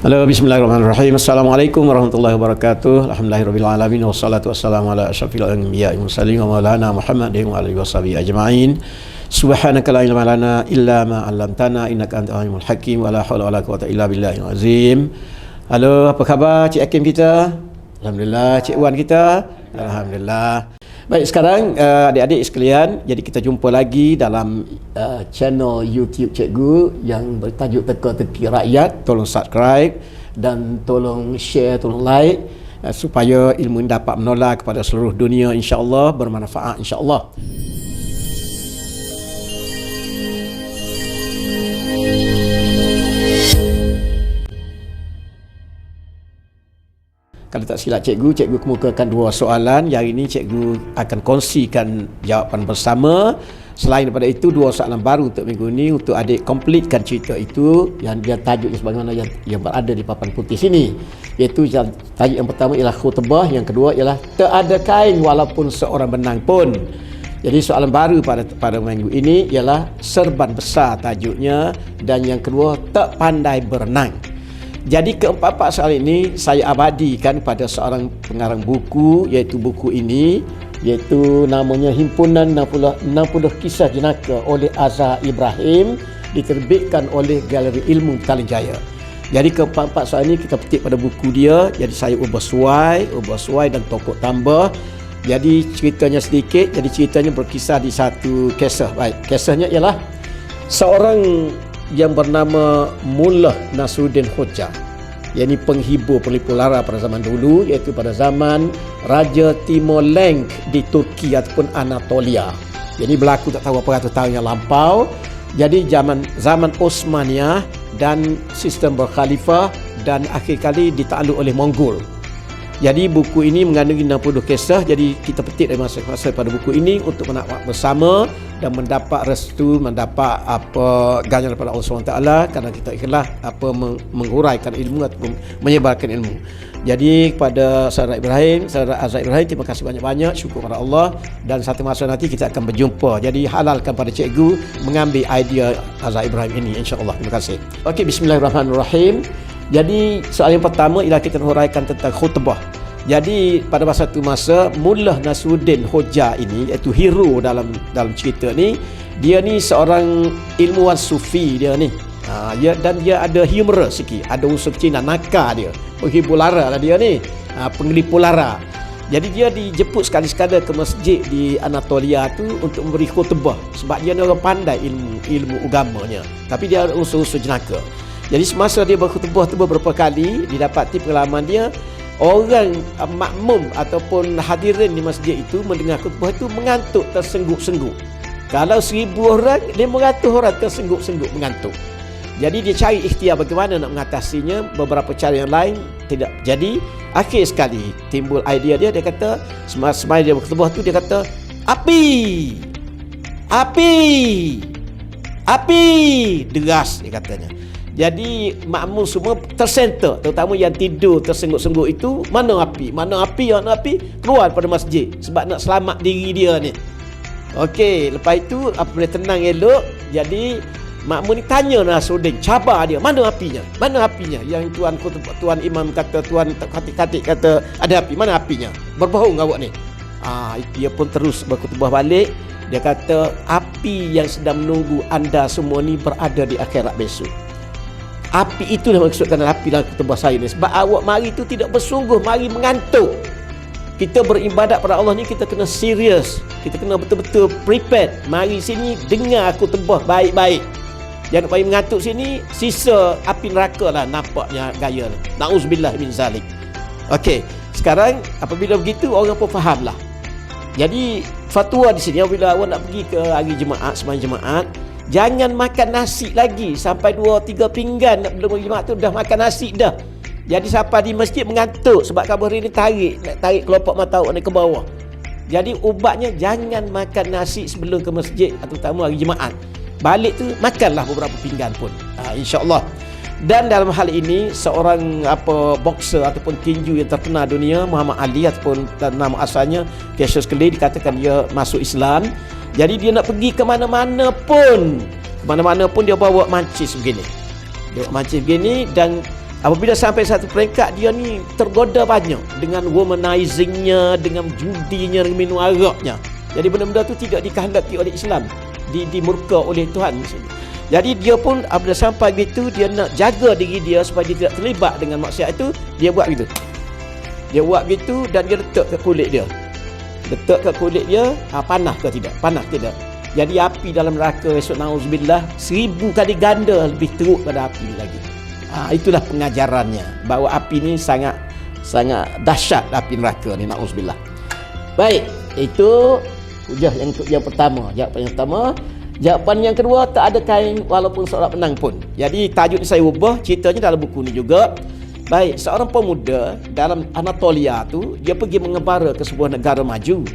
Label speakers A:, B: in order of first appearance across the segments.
A: Halo, bismillahirrahmanirrahim. Assalamualaikum warahmatullahi wabarakatuh. Alhamdulillahirabbil alamin wassalatu wassalamu ala asyrafil anbiya'i wal mursalin wa maulana Muhammadin wa alihi washabihi ajma'in. Subhanaka la ilma lana illa ma 'allamtana innaka antal alimul hakim wa la haula wa la quwwata illa billahil azim. Halo, apa khabar Cik Hakim kita? Alhamdulillah. Cik Wan kita? Alhamdulillah. Baik, sekarang adik-adik sekalian, jadi kita jumpa lagi dalam channel YouTube Cikgu yang bertajuk Teka-teki Rakyat. Tolong subscribe dan tolong share, tolong like supaya ilmu ini dapat menolak kepada seluruh dunia, insya-Allah bermanfaat, insya-Allah. Kalau tak silap cikgu kemukakan dua soalan. Yang ini cikgu akan kongsikan jawapan bersama. Selain daripada itu, dua soalan baru untuk minggu ini untuk adik komplitkan cerita itu yang dia tajuknya sebagaimana yang berada di papan putih sini. Iaitu tajuk yang pertama ialah khutbah, yang kedua ialah tak ada kain walaupun seorang benang pun. Jadi soalan baru pada minggu ini ialah serban besar tajuknya, dan yang kedua tak pandai berenang. Jadi keempat-empat soalan ini saya abadikan pada seorang pengarang buku, iaitu buku ini, iaitu namanya Himpunan 60 Kisah Jenaka oleh Azhar Ibrahim, diterbitkan oleh Galeri Ilmu Petaling Jaya. Jadi keempat-empat soalan ini kita petik pada buku dia. Jadi saya ubah suai dan tokoh tambah. Jadi ceritanya sedikit. Jadi ceritanya berkisah di satu kisah. Baik, kisahnya ialah seorang yang bernama Mullah Nasruddin Hoja, yang ini penghibur pelipur lara pada zaman dulu, iaitu pada zaman Raja Timur Leng di Turki ataupun Anatolia. Jadi berlaku tak tahu berapa ratus tahun yang lampau. Jadi zaman Osmaniyah dan sistem berkhalifah, dan akhir kali ditakluk oleh Mongol. Jadi buku ini mengandungi 60 kisah. Jadi kita petik dari masa-masa pada buku ini untuk mendapat bersama dan mendapat restu, mendapat ganjaran daripada Allah SWT, kerana kita ikhlas menghuraikan ilmu atau menyebarkan ilmu. Jadi kepada saudara Azhar Ibrahim, terima kasih banyak-banyak, syukur kepada Allah, dan satu masa nanti kita akan berjumpa. Jadi halalkan pada cikgu mengambil idea Azhar Ibrahim ini, insya-Allah. Terima kasih. Okey, bismillahirrahmanirrahim. Jadi soalan yang pertama ialah kita huraikan tentang khutbah. Jadi pada masa Mullah Nasruddin Hoja ini, iaitu hero dalam cerita ni, dia ni seorang ilmuwan sufi dia ni. Dan dia ada humorous sikit, ada unsur Cina, nakal dia, penghibur lara lah dia ni, pengelipur lara. Jadi dia dijemput sekali-sekala ke masjid di Anatolia tu untuk memberi khutbah, sebab dia ni orang pandai ilmu agamanya, tapi dia ada unsur-unsur jenaka. Jadi semasa dia berkhutbah tu beberapa kali didapati pengalaman dia, orang makmum ataupun hadirin di masjid itu mendengar khutbah itu mengantuk tersengguk-sengguk. Kalau 1000 orang, 500 orang tersengguk-sengguk mengantuk. Jadi dia cari ikhtiar bagaimana nak mengatasinya. Beberapa cara yang lain tidak jadi. Akhir sekali timbul idea dia kata, semasa dia berkhutbah tu dia kata, api, deras dia katanya. Jadi makmum semua tersentak, terutama yang tidur tersengguk-sengguk itu. Mana api, keluar pada masjid sebab nak selamat diri dia ni. Okey, lepas itu apabila tenang elok, jadi makmum ni tanya Nasruddin, cabar dia, mana apinya? Yang tuan imam kata, tuan khatib kata ada api, mana apinya? Berbohong awak ni. Dia pun terus berkhutbah balik. Dia kata, api yang sedang menunggu anda semua ni berada di akhirat besok. Api itulah maksudkan api dalam khutbah saya ni. Sebab awak mari tu tidak bersungguh, mari mengantuk. Kita beribadat pada Allah ni, kita kena serius, kita kena betul-betul prepared. Mari sini dengar aku khutbah baik-baik. Jangan mari mengantuk sini, sisa api neraka lah nampaknya gaya. Na'udzubillah min zalik. Okey, sekarang apabila begitu orang pun faham lah. Jadi fatwa di sini, apabila awak nak pergi ke hari jemaat, sembahyang jemaat, jangan makan nasi lagi sampai 2-3 pinggan nak belum jemaat tu dah makan nasi dah. Jadi siapa di masjid mengantuk sebab kabur ini tarik kelopak mata awak ni ke bawah. Jadi ubatnya jangan makan nasi sebelum ke masjid, terutama hari jemaat. Balik tu makanlah beberapa pinggan pun, insya-Allah. Dan dalam hal ini seorang boxer ataupun tinju yang terkenal dunia, Muhammad Ali, ataupun nama asalnya Cassius Clay, dikatakan dia masuk Islam. Jadi dia nak pergi ke mana-mana pun dia bawa mancis begini. Dan Apabila sampai satu peringkat, dia ni tergoda banyak dengan womanizingnya, dengan judinya, dengan minum araknya. Jadi benda-benda tu tidak dikehendaki oleh Islam, dimurka oleh Tuhan. Jadi dia pun apabila sampai begitu, dia nak jaga diri dia supaya dia tidak terlibat dengan maksiat itu. Dia buat begitu. Dia buat begitu dan dia letak ke kulit dia. Letak ke kulit dia, panah ke tidak? Panah tidak. Jadi api dalam neraka esok na'udzubillah 1000 kali ganda lebih teruk pada api lagi. Itulah pengajarannya, bahawa api ni sangat dahsyat, api neraka ni, na'udzubillah. Baik, itu hujah yang pertama. Jawapan yang pertama. Jawapan yang kedua, tak ada kain walaupun seorang menang pun. Jadi tajuk ni saya ubah, ceritanya dalam buku ni juga. Baik, seorang pemuda dalam Anatolia tu, dia pergi mengembara ke sebuah negara maju.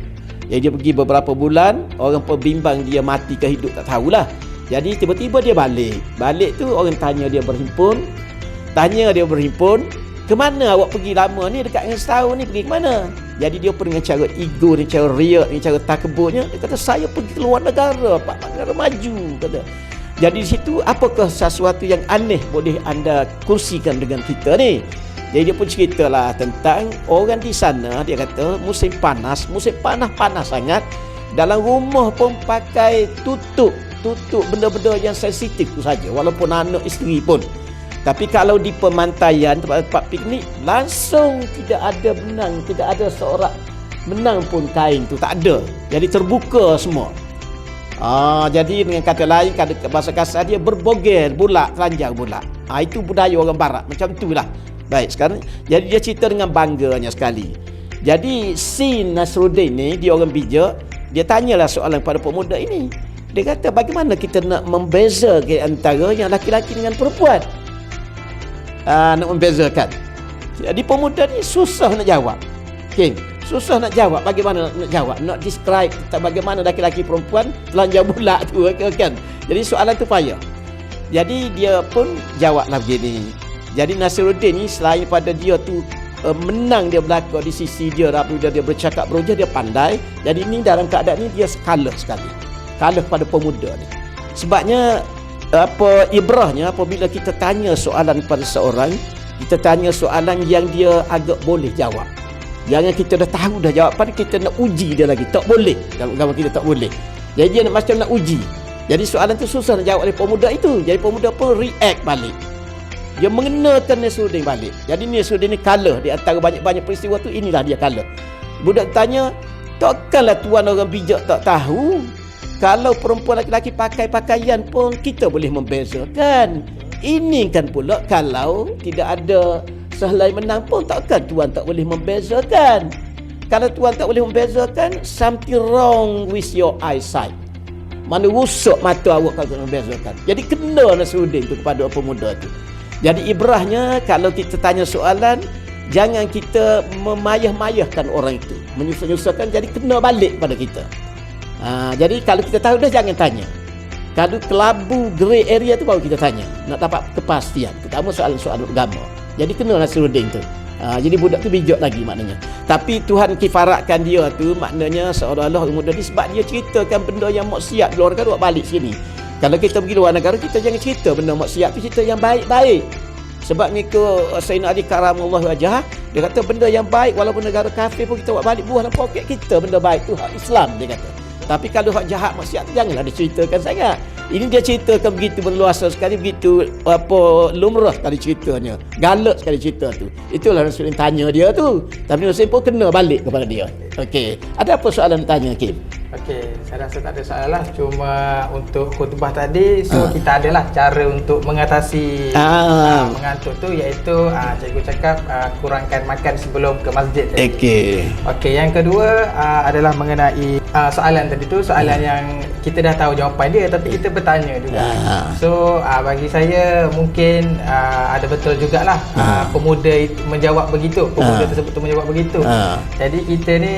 A: Jadi dia pergi beberapa bulan, orang pembimbang dia mati ke hidup tak tahulah. Jadi tiba-tiba dia balik. Balik tu orang tanya dia berhimpun. Ke mana awak pergi lama ni, dekat dengan setahun ni, pergi ke mana? Jadi dia pun dengan cara ego, dengan cara riak, dengan cara takaburnya, dia kata saya pergi ke luar negara, Pak, negara maju, kata. Jadi di situ apakah sesuatu yang aneh boleh anda kongsikan dengan kita ni? Jadi dia pun ceritalah tentang orang di sana. Dia kata musim panas sangat. Dalam rumah pun pakai tutup benda-benda yang sensitif tu saja, walaupun anak isteri pun. Tapi kalau di pemantaian, tempat piknik, langsung tidak ada benang, tidak ada seorang benang pun kain tu, tak ada. Jadi terbuka semua. Jadi dengan kata lain, bahasa kasar dia berbogel bulat, telanjang bulat. Itu budaya orang barat, macam itulah. Baik, sekarang jadi dia cerita dengan bangganya sekali. Jadi si Nasruddin ni, dia orang bijak, dia tanyalah soalan kepada pemuda ini. Dia kata bagaimana kita nak membezakan antara yang laki-laki dengan perempuan? Nak membezakan. Jadi pemuda ni susah nak jawab. Okay. Susah nak jawab. Bagaimana nak jawab? Nak describe bagaimana laki-laki perempuan telanjang bulat tu kan. Jadi soalan tu payah. Jadi dia pun jawablah begini. Jadi Nasruddin ni selain pada dia tu menang dia belaka di sisi dia, apabila dia bercakap berujar dia pandai. Jadi ni dalam keadaan ni dia kalah sekali. Kalah pada pemuda ni. Sebabnya ibrahnya apabila kita tanya soalan kepada seorang, kita tanya soalan yang dia agak boleh jawab. Jangan kita dah tahu dah jawapan, kita nak uji dia lagi. Tak boleh. Dalam agama kita tak boleh. Jadi dia macam nak uji. Jadi soalan tu susah nak jawab oleh pemuda itu. Jadi pemuda pun react balik. Dia mengenakan Nasruddin balik. Jadi Nasruddin ni kalah di antara banyak-banyak peristiwa tu, inilah dia kalah. Budak tanya, takkanlah tuan orang bijak tak tahu? Kalau perempuan laki-laki pakai pakaian pun kita boleh membezakan. Ini kan pula kalau tidak ada sehelai menang pun takkan tuan tak boleh membezakan. Kalau tuan tak boleh membezakan, something wrong with your eyesight. Mana rusak mata awak kalau tak membezakan. Jadi kena Nasruddin tu kepada pemuda tu. Jadi ibrahnya kalau kita tanya soalan, jangan kita memayah-mayahkan orang itu, menyusah-nyusahkan, jadi kena balik pada kita. Jadi kalau kita tahu dah jangan tanya. Kalau kelabu grey area tu baru kita tanya, nak dapat kepastian, terutama soalan-soalan agama. Jadi kena Nasruddin tu. Jadi budak tu bijak lagi maknanya. Tapi Tuhan kifaratkan dia tu maknanya seolah-olah muda ni sebab dia ceritakan benda yang maksiat di luar negara, balik sini. Kalau kita pergi luar negara, kita jangan cerita benda maksiat tu, cerita yang baik-baik. Sebab mengikut Sayyidina Ali karamullah wajah, dia kata benda yang baik walaupun negara kafir pun kita buat balik, buah dalam poket kita benda baik tu hak Islam, dia kata. Tapi kalau hak jahat maksiat tu janganlah diceritakan sangat. Ini dia ceritakan begitu berluasa sekali, begitu lumrah sekali ceritanya, galak sekali cerita tu. Itulah Nasruddin tanya dia tu. Tapi Nasruddin pun kena balik kepada dia. Okey, ada apa soalan tanya Kim?
B: Okey, saya rasa tak ada soalan lah. Cuma untuk khutbah tadi, kita adalah cara untuk mengatasi mengantuk tu, iaitu cikgu cakap kurangkan makan sebelum ke masjid tadi. Okey, yang kedua adalah mengenai soalan tadi tu, soalan yang kita dah tahu jawapan dia tapi kita bertanya juga. So bagi saya mungkin ada betul jugalah pemuda menjawab begitu, pemuda tersebut tu menjawab begitu. Jadi kita ni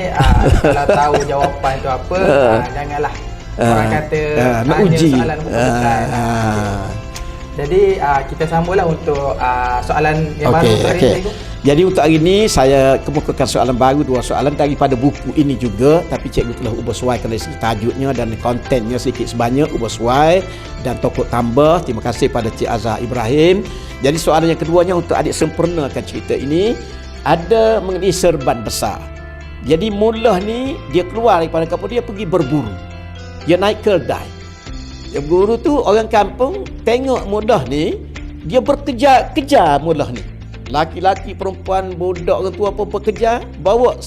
B: kalau tahu jawapan tu apa, janganlah orang kata
A: nak
B: tanya
A: uji
B: soalan bukan. Jadi kita sambunglah untuk soalan yang baru hari ini, Cikgu.
A: Jadi untuk hari ini saya kemukakan soalan baru, 2 soalan daripada buku ini juga, tapi cikgu telah ubah sesuaikan dari segi tajuknya dan kontennya sedikit sebanyak ubah sesuai dan tokoh tambah. Terima kasih pada Cik Azhar Ibrahim. Jadi soalan yang keduanya untuk adik sempurnakan cerita ini ada mengenai serban besar. Jadi Mullah ni dia keluar daripada kampung, dia pergi berburu. Dia naik keldai. Dia berburu tu orang kampung tengok Mullah ni, dia berkejar-kejar Mullah ni. Laki-laki, perempuan, budak, orang tua apa bekerja, bawa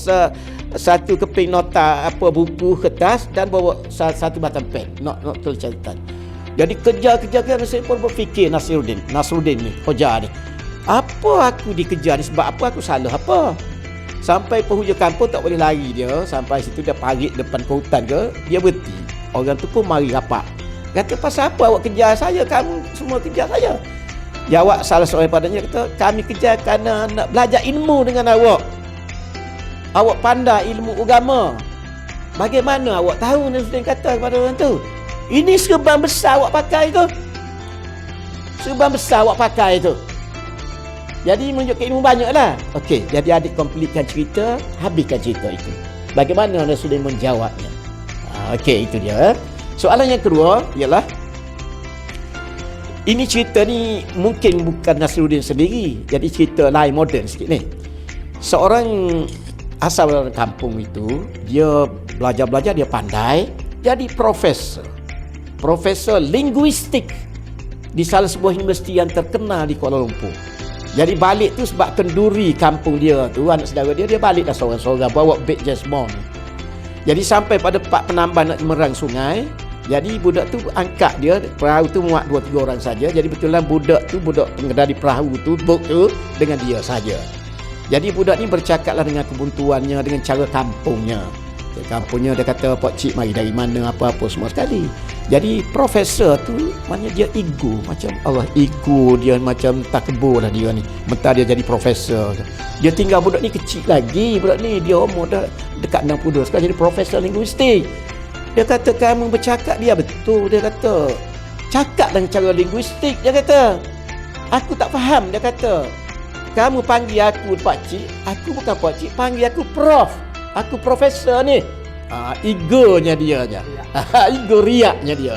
A: satu keping nota buku kertas dan bawa satu batang pen nak tulis catatan. Jadi kejar-kejar saya pun berfikir Nasruddin ni, Hoja ni. Apa aku dikejar ni, sebab apa aku salah apa? Sampai penghujung kampung tak boleh lari dia, sampai situ dia parit depan hutan ke, dia berhenti. Orang tu pun mari rapat. Kata, pasal apa awak kejar saya? Kamu semua kejar saya. Jawab salah seorang padanya, kata, kami kejar kerana nak belajar ilmu dengan awak. Awak pandai ilmu agama. Bagaimana awak tahu? Nasruddin kata kepada orang tu, ini serban besar awak pakai tu. Serban besar awak pakai tu. Jadi menunjukkan ilmu banyak lah. Okey, jadi adik komplitkan cerita, habiskan cerita itu. Bagaimana Nasruddin menjawabnya? Okey, itu dia. Soalan yang kedua ialah, ini cerita ni mungkin bukan Nasruddin sendiri, jadi cerita lain moden sikit ni. Seorang asal dari kampung itu, dia belajar-belajar, dia pandai, jadi profesor linguistik di salah sebuah universiti yang terkenal di Kuala Lumpur. Jadi balik tu sebab kenduri kampung dia tu, anak saudara dia balik dah seorang-seorang bawa beg jasmon. Jadi sampai pada Pak Penambang nak merang sungai, jadi budak tu angkat dia, perahu tu muat 2-3 orang saja. Jadi betulan budak pengendali perahu tu, bot tu dengan dia saja. Jadi budak ni bercakaplah dengan kebuntuannya, dengan cara kampungnya. Kampungnya dia kata, Pak Cik mari dari mana, apa-apa semua sekali. Jadi profesor tu maknanya dia ego, macam Allah, ego dia macam tak kebur lah dia ni. Mentah dia jadi profesor. Dia tinggal budak ni kecil lagi, budak ni dia umur dah dekat 62 sekarang jadi profesor linguistik. Dia kata, kamu bercakap dia betul. Dia kata, cakap dengan cara linguistik. Dia kata, aku tak faham. Dia kata, kamu panggil aku Pak Cik, aku bukan Pak Cik, panggil aku Prof. Aku profesor ni. Egonya dia je. Ego riaknya dia.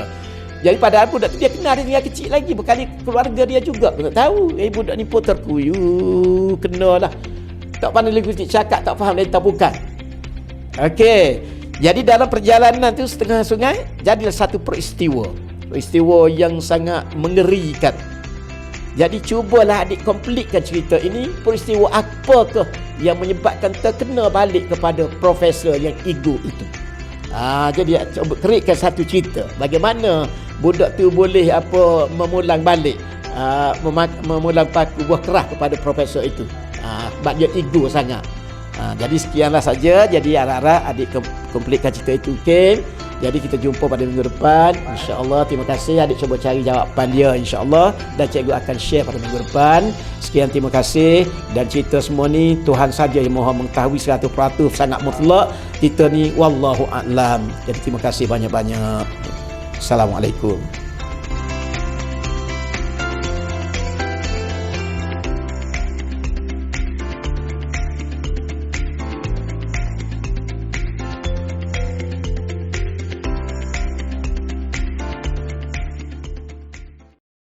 A: Jadi padahal budak tu dia kenal dia kecil lagi, berkali keluarga dia juga pun tak tahu. Budak ni pun terkuyu, kenalah. Tak pandai linguistik, cakap tak faham, dia tak bukan. Okey. Jadi dalam perjalanan tu setengah sungai, jadilah satu peristiwa yang sangat mengerikan. Jadi cubalah adik komplitkan cerita ini. Peristiwa apakah yang menyebabkan terkena balik kepada profesor yang ego itu? Jadi cuba kerikkan satu cerita. Bagaimana budak tu boleh memulang balik, memulang paku buah kerah kepada profesor itu. Sebab dia ego sangat. Jadi sekianlah saja. Jadi harap-harap adik komplitkan cerita itu, okay? Jadi kita jumpa pada minggu depan, insya-Allah. Terima kasih, adik cuba cari jawapan dia, insya-Allah, dan cikgu akan share pada minggu depan. Sekian, terima kasih. Dan cerita semua ni Tuhan saja yang Maha mengetahui 100%, sangat mutlak. Kita ni wallahu a'lam. Jadi terima kasih banyak-banyak. Assalamualaikum.